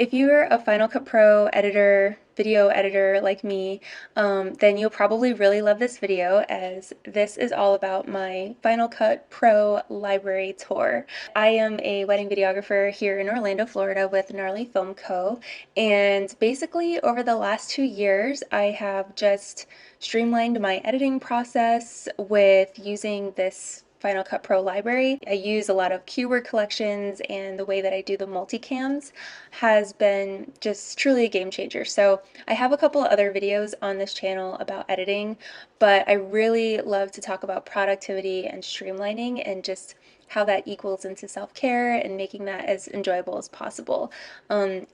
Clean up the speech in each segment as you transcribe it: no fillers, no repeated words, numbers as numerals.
If you're a Final Cut Pro editor, video editor like me, then you'll probably really love this video, as this is all about my Final Cut Pro library tour. I am a wedding videographer here in Orlando, Florida with Gnarly Film Co. And basically over the last 2 years, I have just streamlined my editing process with using this Final Cut Pro library. I use a lot of keyword collections, and the way that I do the multicams has been just truly a game changer. So I have a couple other videos on this channel about editing, but I really love to talk about productivity and streamlining and just how that equals into self-care and making that as enjoyable as possible.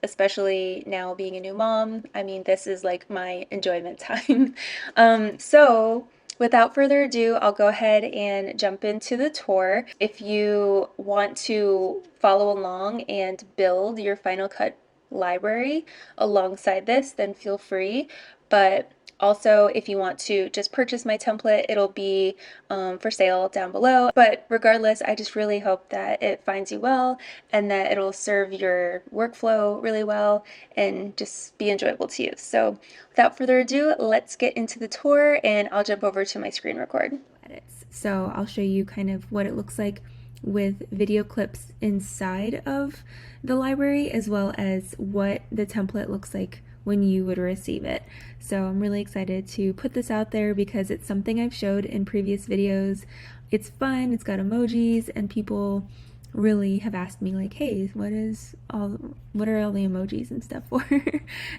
Especially now being a new mom, I mean, this is like my enjoyment time. So without further ado, I'll go ahead and jump into the tour. If you want to follow along and build your Final Cut library alongside this, then feel free. But also, if you want to just purchase my template, it'll be for sale down below. But regardless, I just really hope that it finds you well and that it'll serve your workflow really well and just be enjoyable to use. So without further ado, let's get into the tour, and I'll jump over to my screen record. So I'll show you kind of what it looks like with video clips inside of the library, as well as what the template looks like when you would receive it. So I'm really excited to put this out there because it's something I've showed in previous videos. It's fun, it's got emojis, and people really have asked me like, hey, what are all the emojis and stuff for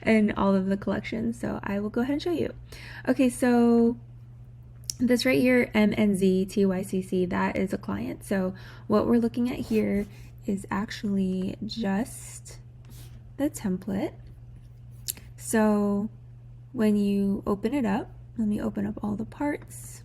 and all of the collections. So I will go ahead and show you. Okay, so this right here, MNZTYCC, that is a client. So what we're looking at here is actually just the template. So when you open it up, let me open up all the parts.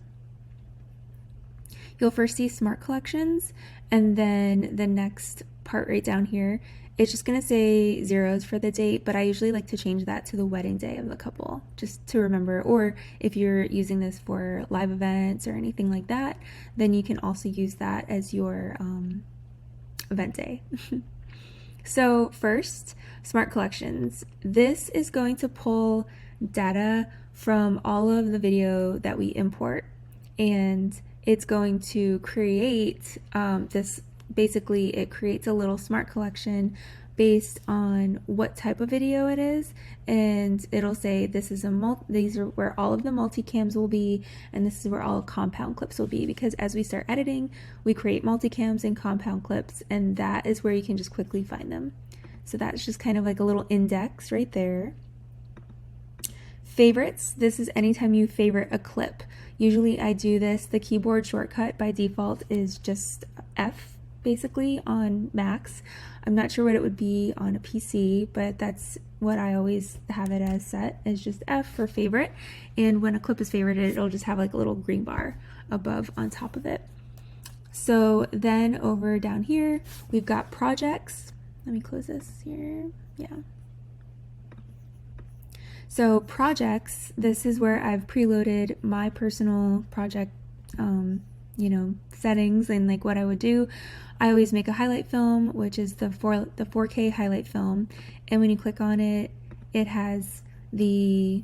You'll first see Smart Collections, and then the next part right down here, it's just gonna say zeros for the date, but I usually like to change that to the wedding day of the couple, just to remember. Or if you're using this for live events or anything like that, then you can also use that as your event day. So first, Smart Collections. This is going to pull data from all of the video that we import, and it's going to create basically it creates a little smart collection based on what type of video it is, and it'll say this is these are where all of the multicams will be, and this is where all compound clips will be, because as we start editing, we create multicams and compound clips, and that is where you can just quickly find them. So that's just kind of like a little index right there. Favorites, this is anytime you favorite a clip. Usually I do this, the keyboard shortcut by default is just F basically on Macs. I'm not sure what it would be on a PC, but that's what I always have it as set, is just F for favorite. And when a clip is favorited, it'll just have like a little green bar above on top of it. So then over down here, we've got projects. Let me close this here. Yeah. So projects, this is where I've preloaded my personal project, settings and like what I would do. I always make a highlight film, which is the 4K highlight film. And when you click on it, it has the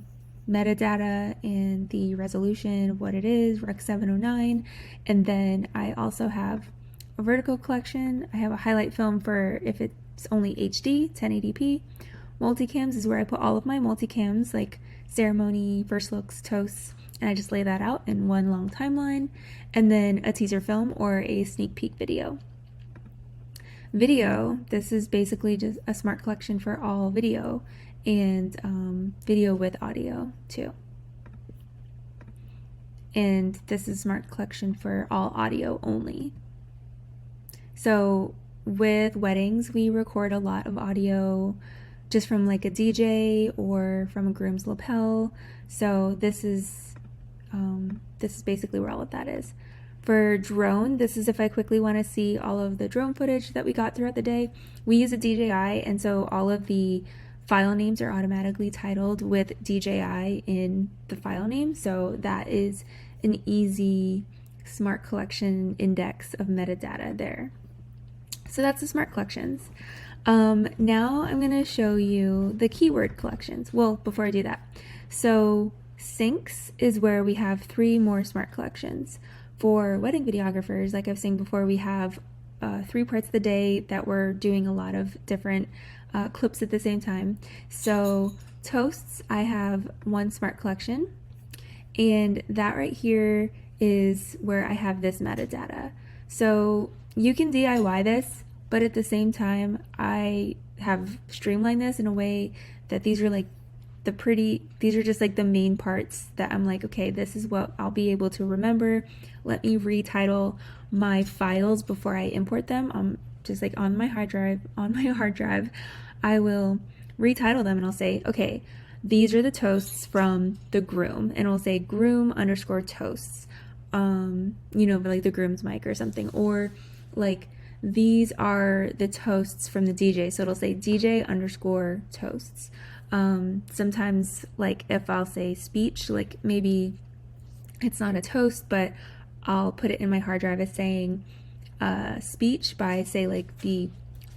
metadata and the resolution of what it is, Rec 709. And then I also have a vertical collection. I have a highlight film for if it's only HD, 1080p. Multicams is where I put all of my multicams, like ceremony, first looks, toasts, and I just lay that out in one long timeline. And then a teaser film or a sneak peek video. Video, this is basically just a smart collection for all video, and video with audio too. And this is smart collection for all audio only. So with weddings, we record a lot of audio just from like a DJ or from a groom's lapel. So this is basically where all of that is. For drone, this is if I quickly want to see all of the drone footage that we got throughout the day. We use a DJI, and so all of the file names are automatically titled with DJI in the file name. So that is an easy smart collection index of metadata there. So that's the smart collections. Now I'm going to show you the keyword collections. Well, before I do that, so syncs is where we have 3 more smart collections. For wedding videographers, like I was saying before, we have 3 parts of the day that we're doing a lot of different clips at the same time. So toasts, I have 1 smart collection, and that right here is where I have this metadata. So you can DIY this, but at the same time, I have streamlined this in a way that these are like these are just like the main parts that I'm like, okay, this is what I'll be able to remember. Let me retitle my files before I import them. Just like on my hard drive, I will retitle them and I'll say, okay, these are the toasts from the groom, and it'll say groom underscore toasts, like the groom's mic or something, or like these are the toasts from the DJ, so it'll say DJ underscore toasts. Sometimes, like if I'll say speech, like maybe it's not a toast, but I'll put it in my hard drive as saying speech by, say, like the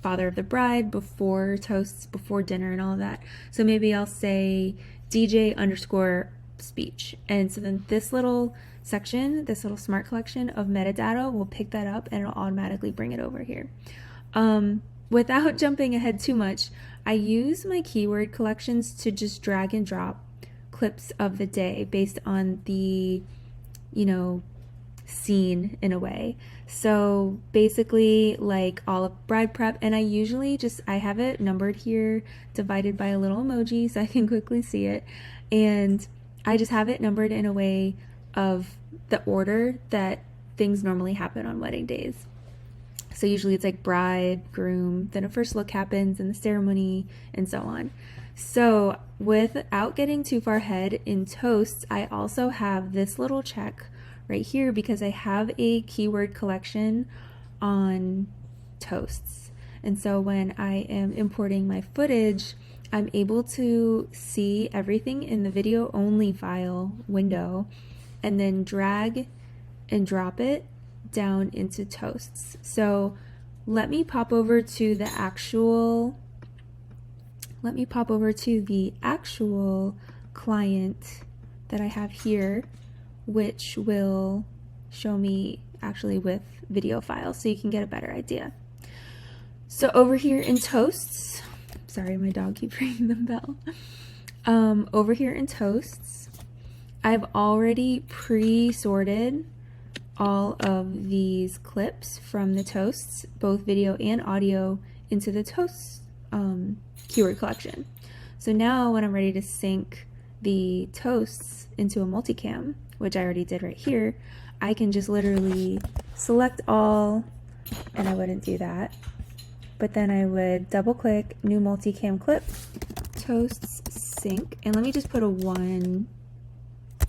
father of the bride, before toasts, before dinner and all of that. So maybe I'll say DJ underscore speech. And so then this little section, this little smart collection of metadata will pick that up and it'll automatically bring it over here. Without jumping ahead too much, I use my keyword collections to just drag and drop clips of the day based on the, scene in a way. So basically, like all of bride prep, and I usually I have it numbered here, divided by a little emoji so I can quickly see it, and I just have it numbered in a way of the order that things normally happen on wedding days. So usually it's like bride, groom, then a first look happens and the ceremony and so on. So without getting too far ahead in toasts, I also have this little check right here because I have a keyword collection on toasts. And so when I am importing my footage, I'm able to see everything in the video only file window and then drag and drop it down into toasts. So let me pop over to the actual client that I have here, which will show me actually with video files so you can get a better idea. So over here in toasts, sorry, my dog keeps ringing the bell. Over here in toasts, I've already pre-sorted all of these clips from the toasts, both video and audio, into the toasts keyword collection. So now when I'm ready to sync the toasts into a multicam, which I already did right here, I can just literally select all, and I wouldn't do that, but then I would double click new multicam clip, toasts sync, and let me just put a one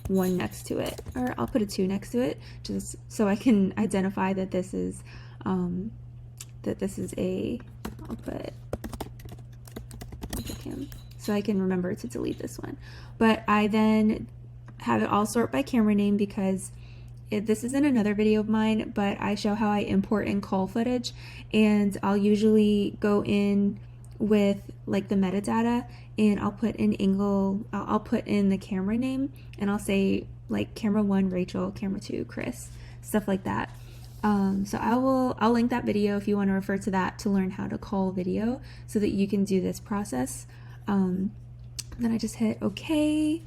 next to it, or I'll put a 2 next to it, just so I can identify that this is I'll put multicam so I can remember to delete this one. But I then have it all sort by camera name because this isn't another video of mine, but I show how I import and cull footage, and I'll usually go in with like the metadata and I'll put in I'll put in the camera name and I'll say like camera 1 Rachel, camera 2 Chris, stuff like that. So I'll link that video if you want to refer to that to learn how to cull video so that you can do this process. Then I just hit OK,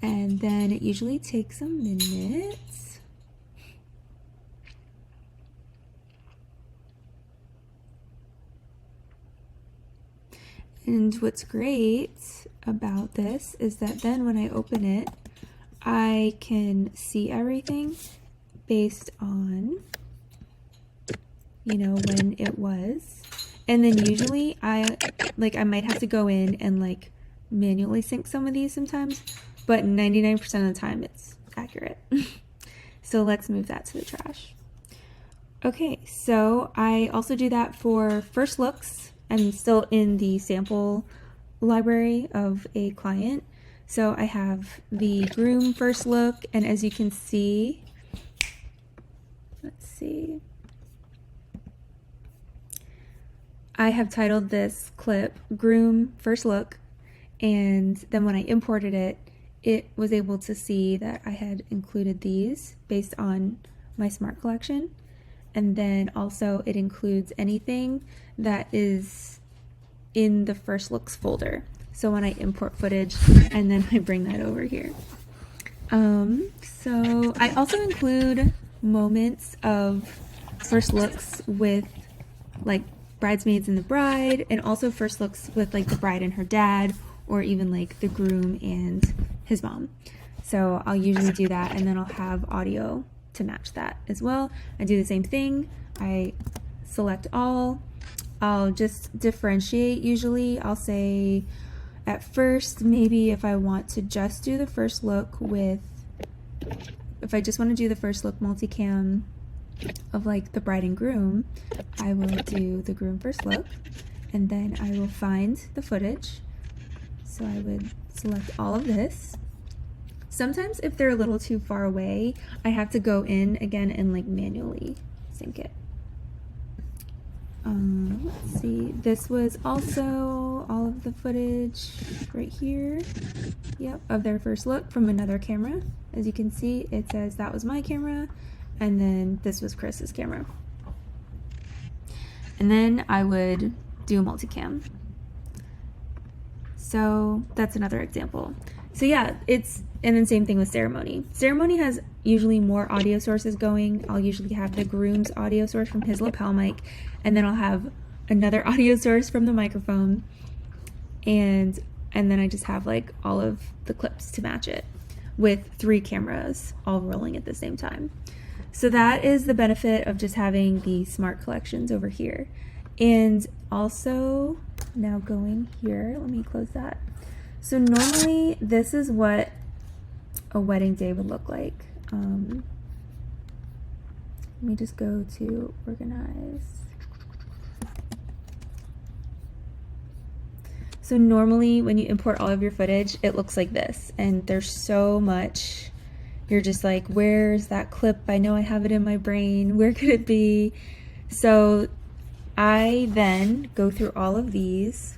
and then it usually takes a minute. And what's great about this is that then when I open it, I can see everything based on, when it was. And then usually I might have to go in and like manually sync some of these sometimes, but 99% of the time it's accurate. So let's move that to the trash. Okay, so I also do that for first looks. I'm still in the sample library of a client. So I have the groom first look, and as you can see, let's see. I have titled this clip Groom First Look, and then when I imported it, it was able to see that I had included these based on my smart collection. And then also it includes anything that is in the first looks folder. So when I import footage and then I bring that over here. So I also include moments of first looks with like bridesmaids and the bride, and also first looks with like the bride and her dad, or even like the groom and his mom. So I'll usually do that, and then I'll have audio to match that as well. I do the same thing. I select all. I'll just differentiate. Usually I'll say at first, maybe if I want to just do the first look with, if I just want to do the first look multicam of like the bride and groom, I will do the groom first look, and then I will find the footage. So I would select all of this. Sometimes if they're a little too far away, I have to go in again and like manually sync it. Let's see, this was also all of the footage right here, yep, of their first look from another camera. As you can see, it says that was my camera, and then this was Chris's camera. And then I would do a multicam. So that's another example. So yeah, and then same thing with ceremony. Ceremony has usually more audio sources going. I'll usually have the groom's audio source from his lapel mic, and then I'll have another audio source from the microphone, and then I just have like all of the clips to match it with 3 cameras all rolling at the same time. So that is the benefit of just having the smart collections over here. And also, now going here, let me close that. So normally this is what a wedding day would look like. Let me just go to organize. So normally when you import all of your footage, it looks like this, and there's so much. You're just like, where's that clip? I know I have it in my brain. Where could it be? So I then go through all of these,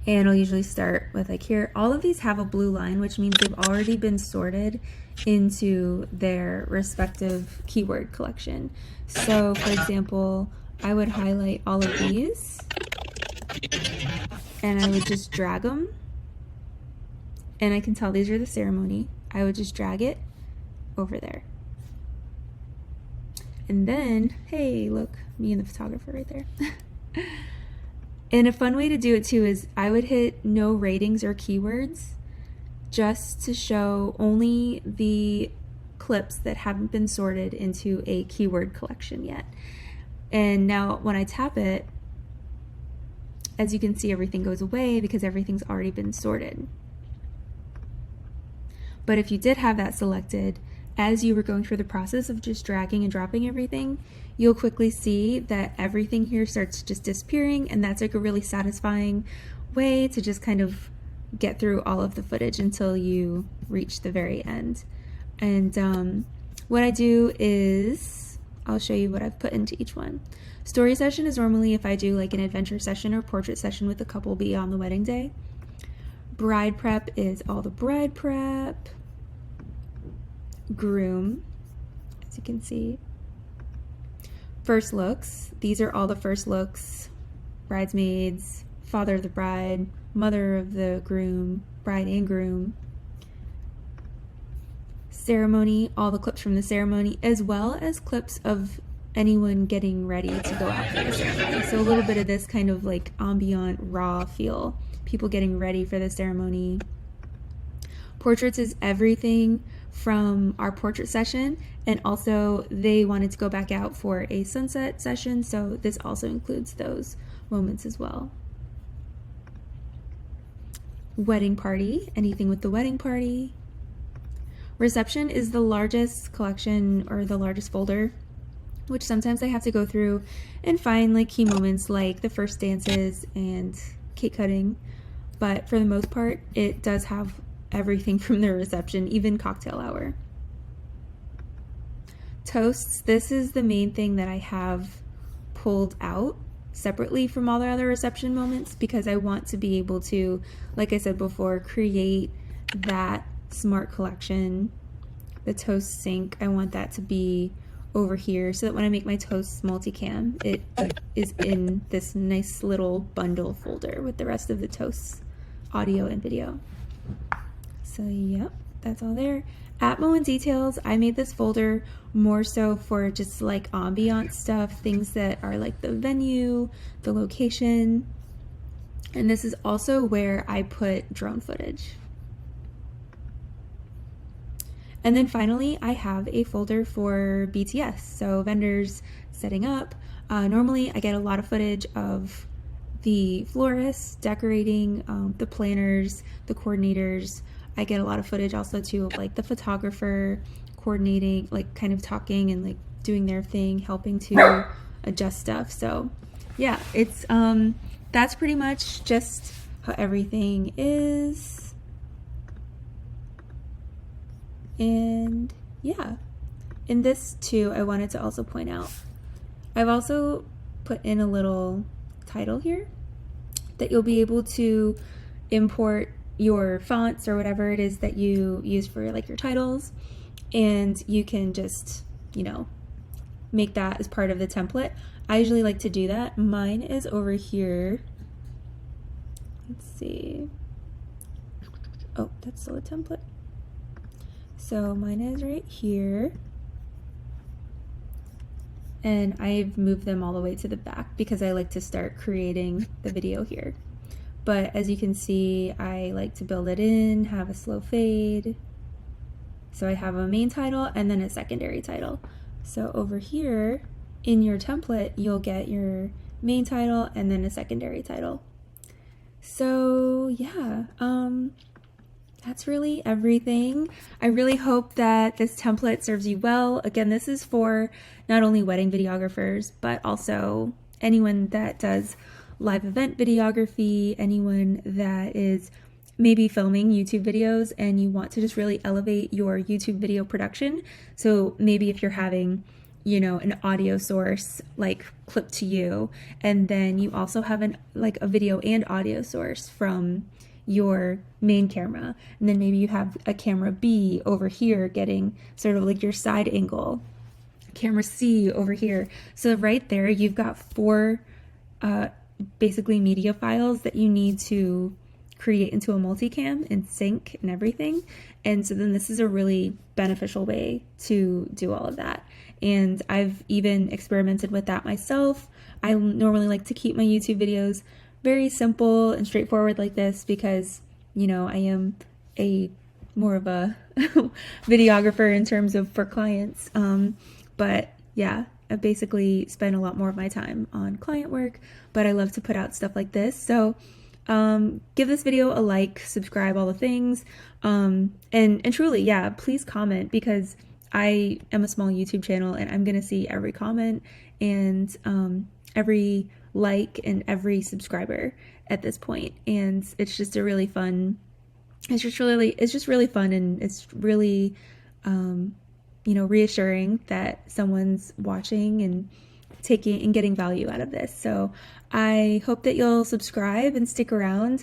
and I'll usually start with like here. All of these have a blue line, which means they've already been sorted into their respective keyword collection. So for example, I would highlight all of these, and I would just drag them, and I can tell these are the ceremony. I would just drag it over there. And then, hey, look, me and the photographer right there. And a fun way to do it too is I would hit no ratings or keywords just to show only the clips that haven't been sorted into a keyword collection yet. And now when I tap it, as you can see, everything goes away because everything's already been sorted. But if you did have that selected, as you were going through the process of just dragging and dropping everything, you'll quickly see that everything here starts just disappearing, and that's like a really satisfying way to just kind of get through all of the footage until you reach the very end. And what I do is, I'll show you what I've put into each one. Story session is normally if I do like an adventure session or portrait session with a couple beyond the wedding day. Bride prep is all the bride prep. Groom, as you can see. First looks, these are all the first looks. Bridesmaids, father of the bride, mother of the groom, bride and groom. Ceremony, all the clips from the ceremony, as well as clips of anyone getting ready to go out for the ceremony. So a little bit of this kind of like ambient, raw feel. People getting ready for the ceremony. Portraits is everything from our portrait session, and also they wanted to go back out for a sunset session, so this also includes those moments as well. Wedding party, anything with the wedding party. Reception is the largest collection or the largest folder, which sometimes I have to go through and find like key moments like the first dances and cake cutting, but for the most part it does have everything from the reception, even cocktail hour. Toasts, this is the main thing that I have pulled out separately from all the other reception moments because I want to be able to, like I said before, create that smart collection, the toast sync. I want that to be over here so that when I make my toasts multicam, it is in this nice little bundle folder with the rest of the toasts audio and video. So yep, that's all there. Atmo and details, I made this folder more so for just like ambiance stuff, things that are like the venue, the location. And this is also where I put drone footage. And then finally, I have a folder for BTS, so vendors setting up. Normally, I get a lot of footage of the florists decorating, the planners, the coordinators. I get a lot of footage also too of like the photographer coordinating, like kind of talking and like doing their thing, helping to adjust stuff. So yeah, it's that's pretty much just how everything is. And yeah, in this too, I wanted to also point out, I've also put in a little title here that you'll be able to import your fonts or whatever it is that you use for like your titles, and you can just, you know, make that as part of the template. I usually like to do that. Mine is over here. Let's see. Oh, that's still a template. So mine is right here, and I've moved them all the way to the back because I like to start creating the video here. But as you can see, I like to build it in, have a slow fade. So I have a main title and then a secondary title. So over here in your template, you'll get your main title and then a secondary title. So yeah, that's really everything. I really hope that this template serves you well. Again, this is for not only wedding videographers, but also anyone that does live event videography, anyone that is maybe filming YouTube videos and you want to just really elevate your YouTube video production. So maybe if you're having, you know, an audio source like clipped to you, and then you also have like a video and audio source from your main camera, and then maybe you have a camera B over here getting sort of like your side angle, camera C over here. So right there you've got 4 basically media files that you need to create into a multicam and sync and everything. And so then this is a really beneficial way to do all of that. And I've even experimented with that myself. I normally like to keep my YouTube videos very simple and straightforward like this because, you know, I am more of a videographer in terms of for clients. But yeah, I basically spend a lot more of my time on client work, but I love to put out stuff like this. So give this video a like, subscribe, all the things. And truly, yeah, please comment because I am a small YouTube channel and I'm going to see every comment and every like and every subscriber at this point. And it's just a really fun, it's just really fun, and it's really, you know, reassuring that someone's watching and taking and getting value out of this. So I hope that you'll subscribe and stick around.